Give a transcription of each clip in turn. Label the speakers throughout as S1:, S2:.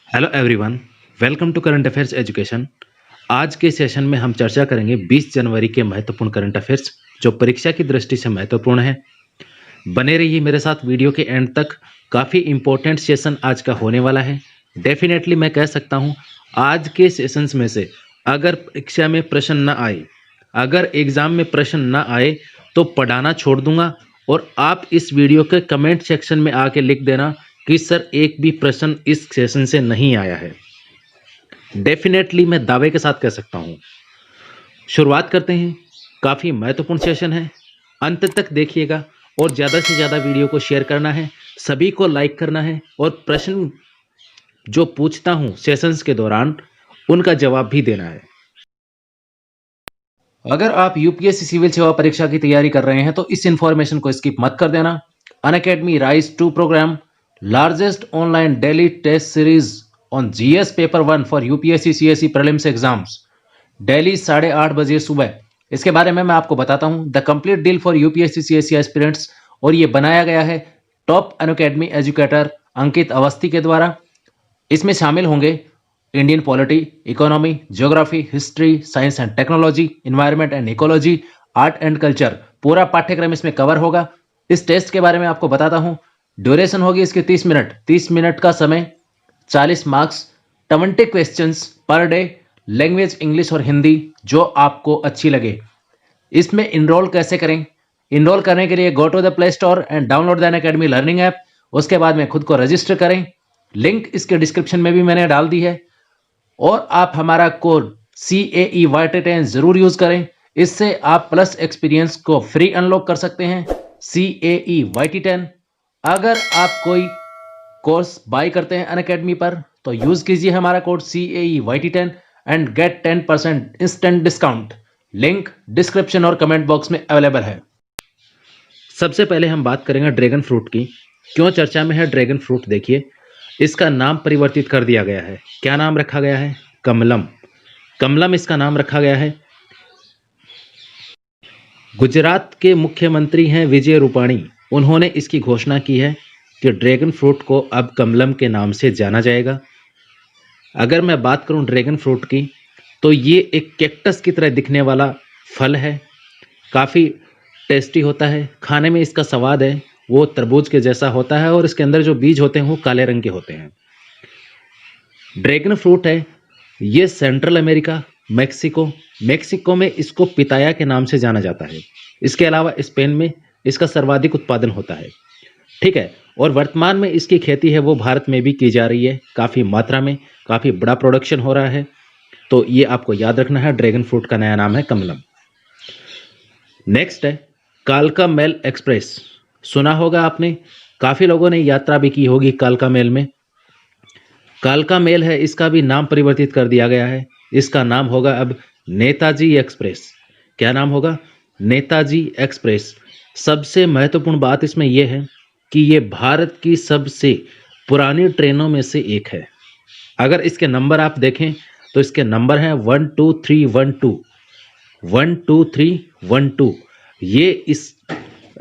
S1: Hello everyone, welcome to current affairs education. आज के session में हम चर्चा करेंगे 20 जनवरी के महत्वपूर्ण करंट अफेयर्स जो परीक्षा की दृष्टि से महत्वपूर्ण है। बने रहिए मेरे साथ वीडियो के एंड तक। काफ़ी इंपॉर्टेंट सेशन आज का होने वाला है। डेफिनेटली मैं कह सकता हूँ आज के सेशंस में से अगर परीक्षा में प्रश्न न आए, अगर एग्ज़ाम में प्रश्न न आए तो पढ़ाना छोड़ दूंगा और आप इस वीडियो के कमेंट सेक्शन में आके लिख देना कि सर एक भी प्रश्न इस सेशन से नहीं आया है। डेफिनेटली मैं दावे के साथ कह सकता हूं। शुरुआत करते हैं। काफ़ी महत्वपूर्ण सेशन है, अंत तक देखिएगा और ज़्यादा से ज़्यादा वीडियो को शेयर करना है, सभी को लाइक करना है और प्रश्न जो पूछता हूं सेशंस के दौरान उनका जवाब भी देना है। अगर आप यूपीएससी सिविल सेवा परीक्षा की तैयारी कर रहे हैं तो इस इंफॉर्मेशन को स्किप मत कर देना। Unacademy rise 2 program, largest online daily test series on GS paper 1 for UPSC CSE prelims exams, daily 8:30 बजे सुबह। इसके बारे में मैं आपको बताता हूं। The complete deal for UPSC CSE aspirants, और ये बनाया गया है टॉप अनअकैडमी एजुकेटर अंकित अवस्थी के द्वारा। इसमें शामिल होंगे Indian polity, economy, geography, history, science and technology, environment and ecology, art and culture. पूरा पाठ्यक्रम इसमें कवर होगा। इस टेस्ट के बारे में आपको बताता हूं। ड्यूरेशन होगी इसकी 30 मिनट। 30 मिनट का समय, 40 marks, 20 questions per day, language English और हिंदी जो आपको अच्छी लगे। इसमें इनरोल कैसे करें? इनरोल करने के लिए go to the play store and download the Unacademy learning app. उसके बाद में खुद को रजिस्टर करें। लिंक इसके डिस्क्रिप्शन में भी मैंने डाल दी है। और आप हमारा कोड CAEYT10 जरूर यूज करें। इससे आप प्लस एक्सपीरियंस को फ्री अनलॉक कर सकते हैं। CAEYT10। अगर आप कोई कोर्स बाय करते हैं अनअकैडमी पर तो यूज कीजिए हमारा code CAEYT10 and get 10% instant discount. Link description और कमेंट बॉक्स में अवेलेबल है। सबसे पहले हम बात करेंगे ड्रैगन फ्रूट की। क्यों चर्चा में है ड्रैगन फ्रूट? देखिए, इसका नाम परिवर्तित कर दिया गया है। क्या नाम रखा गया है? कमलम। कमलम इसका नाम रखा गया है। गुजरात के मुख्यमंत्री हैं विजय रूपाणी। उन्होंने इसकी घोषणा की है कि ड्रैगन फ्रूट को अब कमलम के नाम से जाना जाएगा। अगर मैं बात करूं ड्रैगन फ्रूट की तो ये एक कैक्टस की तरह दिखने वाला फल है। काफ़ी टेस्टी होता है। खाने में इसका स्वाद है वो तरबूज के जैसा होता है और इसके अंदर जो बीज होते हैं वो काले रंग के होते हैं। ड्रैगन फ्रूट है ये सेंट्रल अमेरिका, मेक्सिको में इसको पिताया के नाम से जाना जाता है। इसके अलावा स्पेन में इसका सर्वाधिक उत्पादन होता है। ठीक है। और वर्तमान में इसकी खेती है वो भारत में भी की जा रही है, काफ़ी मात्रा में, काफ़ी बड़ा प्रोडक्शन हो रहा है। तो ये आपको याद रखना है, ड्रैगन फ्रूट का नया नाम है कमलम। नेक्स्ट है कालका मेल एक्सप्रेस। सुना होगा आपने, काफ़ी लोगों ने यात्रा भी की होगी कालका मेल में। कालका मेल है, इसका भी नाम परिवर्तित कर दिया गया है। इसका नाम होगा अब नेताजी एक्सप्रेस। क्या नाम होगा? नेताजी एक्सप्रेस। सबसे महत्वपूर्ण बात इसमें यह है कि ये भारत की सबसे पुरानी ट्रेनों में से एक है। अगर इसके नंबर आप देखें तो इसके नंबर हैं 12312, 12312। ये इस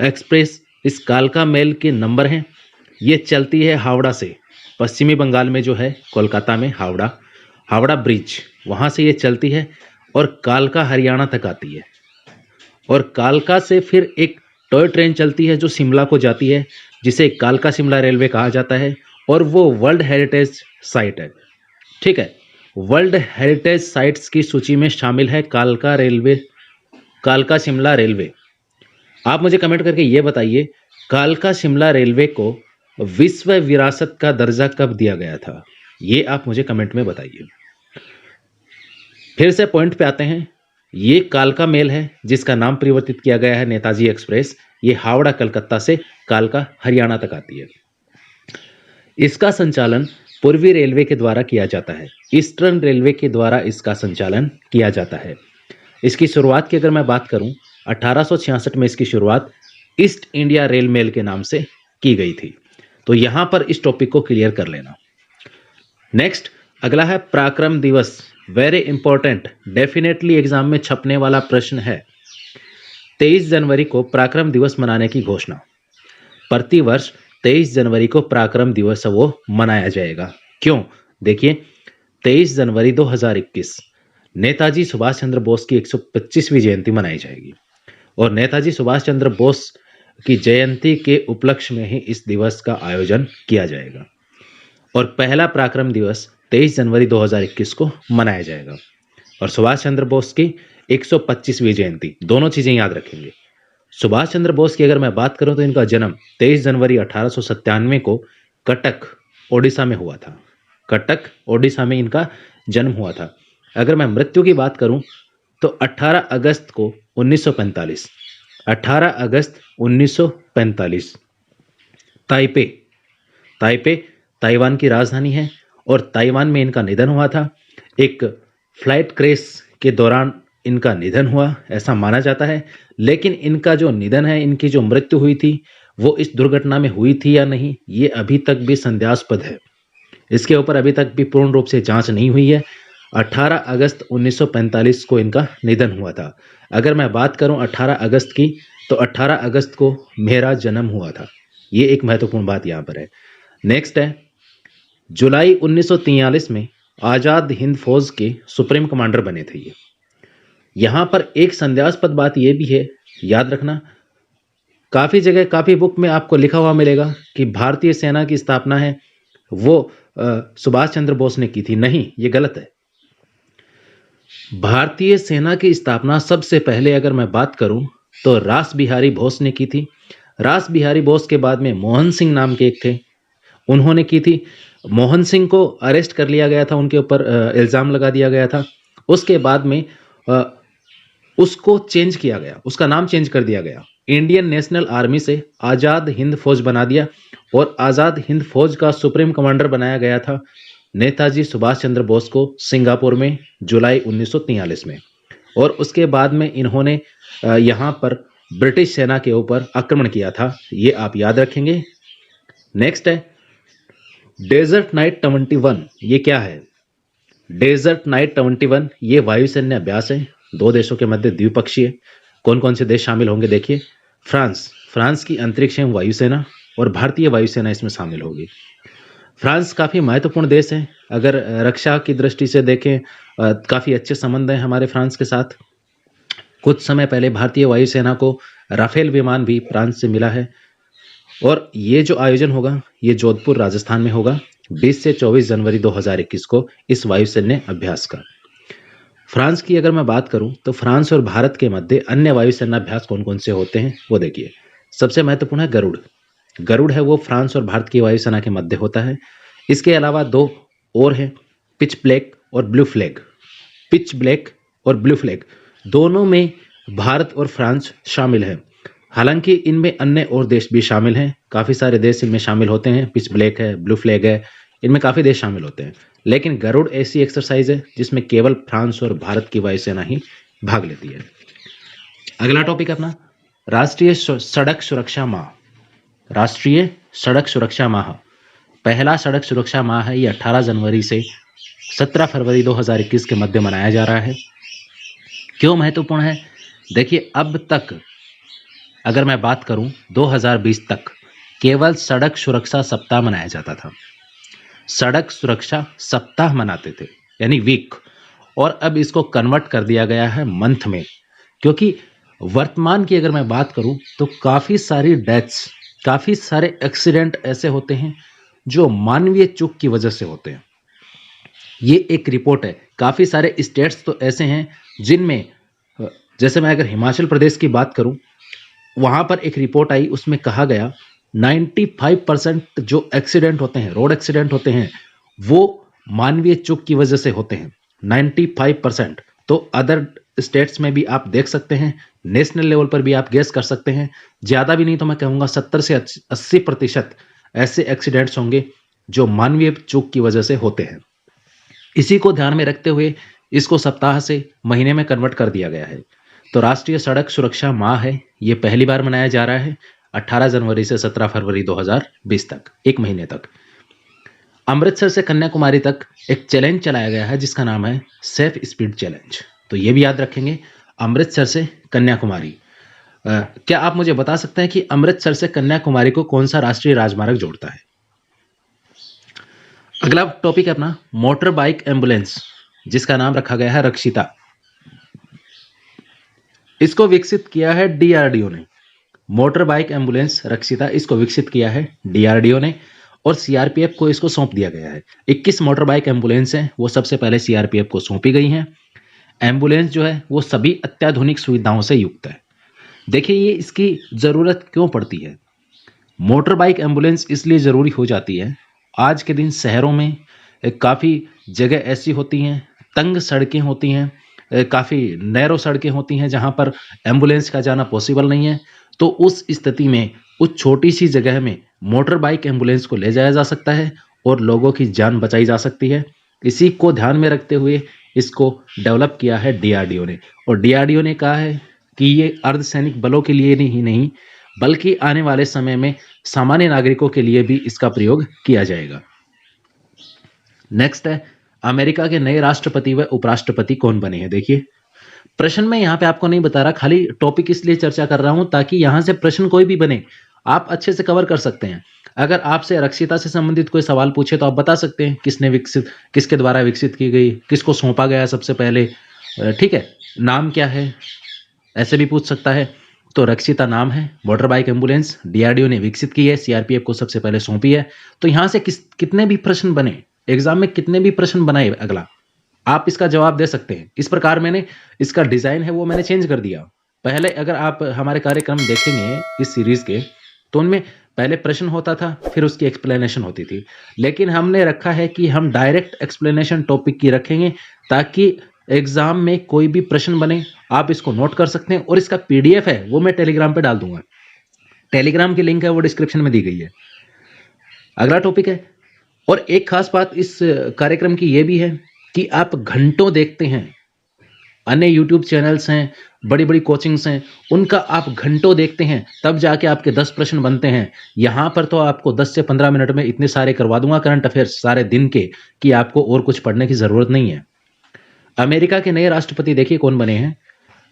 S1: एक्सप्रेस, इस कालका मेल के नंबर हैं। ये चलती है हावड़ा से, पश्चिमी बंगाल में जो है कोलकाता में हावड़ा ब्रिज, वहाँ से ये चलती है और कालका हरियाणा तक आती है। और कालका से फिर एक टॉय ट्रेन चलती है जो शिमला को जाती है, जिसे कालका शिमला रेलवे कहा जाता है और वो वर्ल्ड हेरिटेज साइट है। ठीक है। वर्ल्ड हेरिटेज साइट्स की सूची में शामिल है कालका शिमला रेलवे। आप मुझे कमेंट करके ये बताइए, कालका शिमला रेलवे को विश्व विरासत का दर्जा कब दिया गया था? ये आप मुझे कमेंट में बताइए। फिर से पॉइंट पे आते हैं। ये कालका मेल है जिसका नाम परिवर्तित किया गया है नेताजी एक्सप्रेस। ये हावड़ा कलकत्ता से कालका हरियाणा तक आती है। इसका संचालन पूर्वी रेलवे के द्वारा किया जाता है। ईस्टर्न रेलवे के द्वारा इसका संचालन किया जाता है। इसकी शुरुआत की अगर मैं बात करूं, 1866 में इसकी शुरुआत ईस्ट इंडिया रेल मेल के नाम से की गई थी। तो यहां पर इस टॉपिक को क्लियर कर लेना। नेक्स्ट अगला है पराक्रम दिवस। वेरी इंपॉर्टेंट, डेफिनेटली एग्जाम में छपने वाला प्रश्न है। 23 जनवरी को पराक्रम दिवस मनाने की घोषणा। प्रतिवर्ष 23 जनवरी को पराक्रम दिवस वो मनाया जाएगा। क्यों? देखिए 23 जनवरी 2021 नेताजी सुभाष चंद्र बोस की 125वीं जयंती मनाई जाएगी और नेताजी सुभाष चंद्र बोस की जयंती के उपलक्ष्य में ही इस दिवस का आयोजन किया जाएगा और पहला पराक्रम दिवस 23 जनवरी 2021 को मनाया जाएगा और सुभाष चंद्र बोस की 125वीं जयंती, दोनों चीजें याद रखेंगे। सुभाष चंद्र बोस की अगर मैं बात करूं तो इनका जन्म 23 जनवरी 1897 को कटक ओडिशा में हुआ था। कटक ओडिशा में इनका जन्म हुआ था। अगर मैं मृत्यु की बात करूं तो 18 अगस्त को 1945, 18 अगस्त 1945 ताइपे, ताइपे ताइवान की राजधानी है और ताइवान में इनका निधन हुआ था। एक फ्लाइट क्रैश के दौरान इनका निधन हुआ ऐसा माना जाता है, लेकिन इनका जो निधन है, इनकी जो मृत्यु हुई थी वो इस दुर्घटना में हुई थी या नहीं, ये अभी तक भी संदेहास्पद है। इसके ऊपर अभी तक भी पूर्ण रूप से जांच नहीं हुई है। 18 अगस्त 1945 को इनका निधन हुआ था। अगर मैं बात करूं 18 अगस्त की तो 18 अगस्त को मेरा जन्म हुआ था। ये एक महत्वपूर्ण बात यहाँ पर है। नेक्स्ट है, जुलाई 1943 में आजाद हिंद फौज के सुप्रीम कमांडर बने थे ये। यहां पर एक संदेहास्पद बात यह भी है, याद रखना, काफी जगह काफी बुक में आपको लिखा हुआ मिलेगा कि भारतीय सेना की स्थापना है वो सुभाष चंद्र बोस ने की थी। नहीं, ये गलत है। भारतीय सेना की स्थापना सबसे पहले अगर मैं बात करूं तो रास बिहारी बोस ने की थी। रास बिहारी बोस के बाद में मोहन सिंह नाम के एक थे, उन्होंने की थी। मोहन सिंह को अरेस्ट कर लिया गया था, उनके ऊपर इल्ज़ाम लगा दिया गया था। उसके बाद में उसको चेंज किया गया, उसका नाम चेंज कर दिया गया, इंडियन नेशनल आर्मी से आज़ाद हिंद फौज बना दिया और आज़ाद हिंद फौज का सुप्रीम कमांडर बनाया गया था नेताजी सुभाष चंद्र बोस को सिंगापुर में जुलाई 1943 में। और उसके बाद में इन्होंने यहाँ पर ब्रिटिश सेना के ऊपर आक्रमण किया था, ये आप याद रखेंगे। नेक्स्ट है डेजर्ट नाइट 21। ये क्या है? डेजर्ट नाइट 21 ये वायुसैन्य अभ्यास है, दो देशों के मध्य द्विपक्षीय। कौन कौन से देश शामिल होंगे देखिए, फ्रांस की अंतरिक्ष एवं वायुसेना और भारतीय वायुसेना इसमें शामिल होगी। फ्रांस काफ़ी महत्वपूर्ण देश है, अगर रक्षा की दृष्टि से देखें काफ़ी अच्छे संबंध हैं हमारे फ्रांस के साथ। कुछ समय पहले भारतीय वायुसेना को राफेल विमान भी फ्रांस से मिला है। और ये जो आयोजन होगा ये जोधपुर राजस्थान में होगा 20 से 24 जनवरी 2021 को इस वायुसैन्य अभ्यास का। फ्रांस की अगर मैं बात करूं तो फ्रांस और भारत के मध्य अन्य वायुसेना अभ्यास कौन कौन से होते हैं वो देखिए। सबसे महत्वपूर्ण है गरुड़। गरुड़ है वो फ्रांस और भारत की वायुसेना के मध्य होता है। इसके अलावा दो और हैं, पिच ब्लैक और ब्लू फ्लैग। पिच ब्लैक और ब्लू फ्लैग दोनों में भारत और फ्रांस शामिल है। हालांकि इनमें अन्य और देश भी शामिल हैं, काफ़ी सारे देश इनमें शामिल होते हैं। पिच ब्लैक है, ब्लू फ्लैग है, इनमें काफ़ी देश शामिल होते हैं। लेकिन गरुड़ ऐसी एक्सरसाइज है जिसमें केवल फ्रांस और भारत की वायुसेना ही भाग लेती है। अगला टॉपिक अपना राष्ट्रीय सड़क सुरक्षा माह। राष्ट्रीय सड़क सुरक्षा माह, पहला सड़क सुरक्षा माह है, ये 18 जनवरी से 17 फरवरी 2021 के मध्य मनाया जा रहा है। क्यों महत्वपूर्ण है? देखिए, अब तक अगर मैं बात करूं 2020 तक केवल सड़क सुरक्षा सप्ताह मनाया जाता था। सड़क सुरक्षा सप्ताह मनाते थे, यानी वीक, और अब इसको कन्वर्ट कर दिया गया है मंथ में। क्योंकि वर्तमान की अगर मैं बात करूं तो काफ़ी सारी डेथ्स, काफ़ी सारे एक्सीडेंट ऐसे होते हैं जो मानवीय चूक की वजह से होते हैं। ये एक रिपोर्ट है। काफ़ी सारे स्टेट्स तो ऐसे हैं जिनमें, जैसे मैं अगर हिमाचल प्रदेश की बात करूं, वहाँ पर एक रिपोर्ट आई, उसमें कहा गया 95% जो एक्सीडेंट होते हैं, रोड एक्सीडेंट होते हैं, वो मानवीय चूक की वजह से होते हैं। 95%। तो अदर स्टेट्स में भी आप देख सकते हैं, नेशनल लेवल पर भी आप गेस कर सकते हैं। ज़्यादा भी नहीं तो मैं कहूँगा 70 से 80% ऐसे एक्सीडेंट्स होंगे जो मानवीय चूक की वजह से होते हैं। इसी को ध्यान में रखते हुए इसको सप्ताह से महीने में कन्वर्ट कर दिया गया है। तो राष्ट्रीय सड़क सुरक्षा माह है, ये पहली बार मनाया जा रहा है 18 जनवरी से 17 फरवरी 2020 तक, एक महीने तक। अमृतसर से कन्याकुमारी तक एक चैलेंज चलाया गया है जिसका नाम है सेफ स्पीड चैलेंज। तो ये भी याद रखेंगे, अमृतसर से कन्याकुमारी। क्या आप मुझे बता सकते हैं कि अमृतसर से कन्याकुमारी को कौन सा राष्ट्रीय राजमार्ग जोड़ता है? अगला टॉपिक है अपना मोटर बाइक एम्बुलेंस, जिसका नाम रखा गया है रक्षिता। इसको विकसित किया है डीआरडीओ ने। मोटर बाइक एम्बुलेंस रक्षिता, इसको विकसित किया है डीआरडीओ ने और सीआरपीएफ को इसको सौंप दिया गया है। 21 मोटर बाइक एम्बुलेंस हैं, वो सबसे पहले सीआरपीएफ को सौंपी गई हैं। एम्बुलेंस जो है वो सभी अत्याधुनिक सुविधाओं से युक्त है। देखिए ये इसकी ज़रूरत क्यों पड़ती है। मोटर बाइक एम्बुलेंस इसलिए ज़रूरी हो जाती है, आज के दिन शहरों में काफ़ी जगह ऐसी होती हैं, तंग सड़कें होती हैं, काफ़ी नैरो सड़कें होती हैं जहाँ पर एम्बुलेंस का जाना पॉसिबल नहीं है। तो उस स्थिति में उस छोटी सी जगह में मोटर बाइक एम्बुलेंस को ले जाया जा सकता है और लोगों की जान बचाई जा सकती है। इसी को ध्यान में रखते हुए इसको डेवलप किया है डीआरडीओ ने, और डीआरडीओ ने कहा है कि ये अर्धसैनिक बलों के लिए ही नहीं बल्कि आने वाले समय में सामान्य नागरिकों के लिए भी इसका प्रयोग किया जाएगा। नेक्स्ट है अमेरिका के नए राष्ट्रपति व उपराष्ट्रपति कौन बने हैं। देखिए प्रश्न में यहाँ पे आपको नहीं बता रहा, खाली टॉपिक इसलिए चर्चा कर रहा हूं ताकि यहां से प्रश्न कोई भी बने आप अच्छे से कवर कर सकते हैं। अगर आपसे रक्षिता से संबंधित कोई सवाल पूछे तो आप बता सकते हैं किसने विकसित, किसके द्वारा विकसित की गई, किसको सौंपा गया सबसे पहले, ठीक है, नाम क्या है, ऐसे भी पूछ सकता है। तो रक्षिता नाम है, मोटर बाइक एम्बुलेंस डीआरडीओ ने विकसित की है, सीआरपीएफ को सबसे पहले सौंपी है। तो यहां से कितने भी प्रश्न बने एग्जाम में, कितने भी प्रश्न बनाए अगला, आप इसका जवाब दे सकते हैं। इस प्रकार मैंने इसका डिजाइन है वो मैंने चेंज कर दिया। पहले अगर आप हमारे कार्यक्रम देखेंगे इस सीरीज के तो उनमें पहले प्रश्न होता था फिर उसकी एक्सप्लेनेशन होती थी, लेकिन हमने रखा है कि हम डायरेक्ट एक्सप्लेनेशन टॉपिक की रखेंगे ताकि एग्जाम में कोई भी प्रश्न बने आप इसको नोट कर सकते हैं। और इसका पीडीएफ है वो मैं टेलीग्राम पे डाल दूंगा, टेलीग्राम की लिंक है वो डिस्क्रिप्शन में दी गई है। अगला टॉपिक है, और एक खास बात इस कार्यक्रम की यह भी है कि आप घंटों देखते हैं, अन्य यूट्यूब चैनल्स हैं, बड़ी बड़ी कोचिंग्स हैं, उनका आप घंटों देखते हैं तब जाके आपके 10 प्रश्न बनते हैं। यहाँ पर तो आपको 10 से 15 मिनट में इतने सारे करवा दूंगा करंट अफेयर्स सारे दिन के कि आपको और कुछ पढ़ने की जरूरत नहीं है। अमेरिका के नए राष्ट्रपति देखिए कौन बने हैं।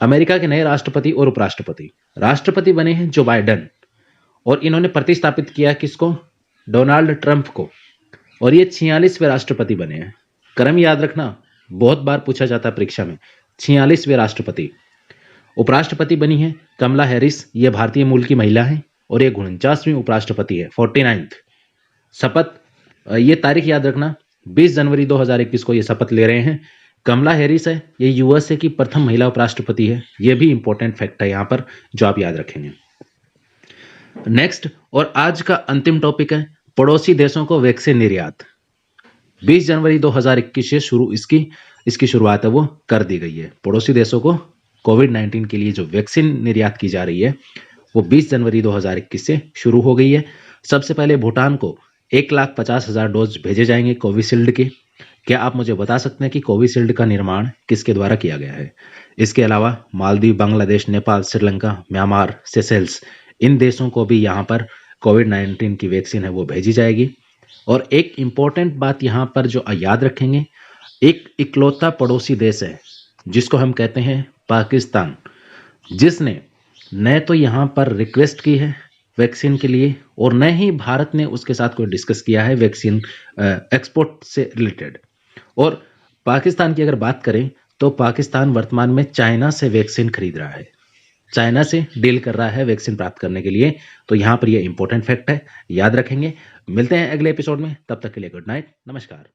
S1: अमेरिका के नए राष्ट्रपति और उपराष्ट्रपति, राष्ट्रपति बने हैं जो बाइडेन, और इन्होंने प्रतिस्थापित किया किसको, डोनाल्ड ट्रंप को, और ये 46वें राष्ट्रपति बने हैं। क्रम याद रखना, बहुत बार पूछा जाता है परीक्षा में। 46वें राष्ट्रपति। उपराष्ट्रपति बनी है कमला हैरिस, ये भारतीय मूल की महिला है और ये 49वीं उपराष्ट्रपति है, 49th। शपथ, ये तारीख याद रखना, 20 जनवरी 2021 को ये शपथ ले रहे हैं। कमला हैरिस है, ये यूएसए की प्रथम महिला उपराष्ट्रपति है। ये भी इंपॉर्टेंट फैक्ट है यहाँ पर जो आप याद रखेंगे। नेक्स्ट और आज का अंतिम टॉपिक है पड़ोसी देशों को वैक्सीन निर्यात। 20 जनवरी 2021 से शुरू इसकी शुरुआत है वो कर दी गई है। पड़ोसी देशों को कोविड-19 के लिए जो वैक्सीन निर्यात की जा रही है वो 20 जनवरी 2021 से शुरू हो गई है। सबसे पहले भूटान को 1,50,000 डोज भेजे जाएंगे कोविशील्ड के। क्या आप मुझे बता सकते हैं कि कोविशील्ड का निर्माण किसके द्वारा किया गया है। इसके अलावा मालदीव, बांग्लादेश, नेपाल, श्रीलंका, म्यांमार, सेशेल्स, इन देशों को भी यहाँ पर कोविड-19 की वैक्सीन है वो भेजी जाएगी। और एक इंपॉर्टेंट बात यहाँ पर जो याद रखेंगे, एक इकलौता पड़ोसी देश है जिसको हम कहते हैं पाकिस्तान, जिसने न तो यहाँ पर रिक्वेस्ट की है वैक्सीन के लिए और न ही भारत ने उसके साथ कोई डिस्कस किया है वैक्सीन एक्सपोर्ट से रिलेटेड। और पाकिस्तान की अगर बात करें तो पाकिस्तान वर्तमान में चाइना से वैक्सीन खरीद रहा है, चाइना से डील कर रहा है वैक्सीन प्राप्त करने के लिए। तो यहाँ पर यह इंपॉर्टेंट फैक्ट है, याद रखेंगे। मिलते हैं अगले एपिसोड में, तब तक के लिए गुड नाइट, नमस्कार।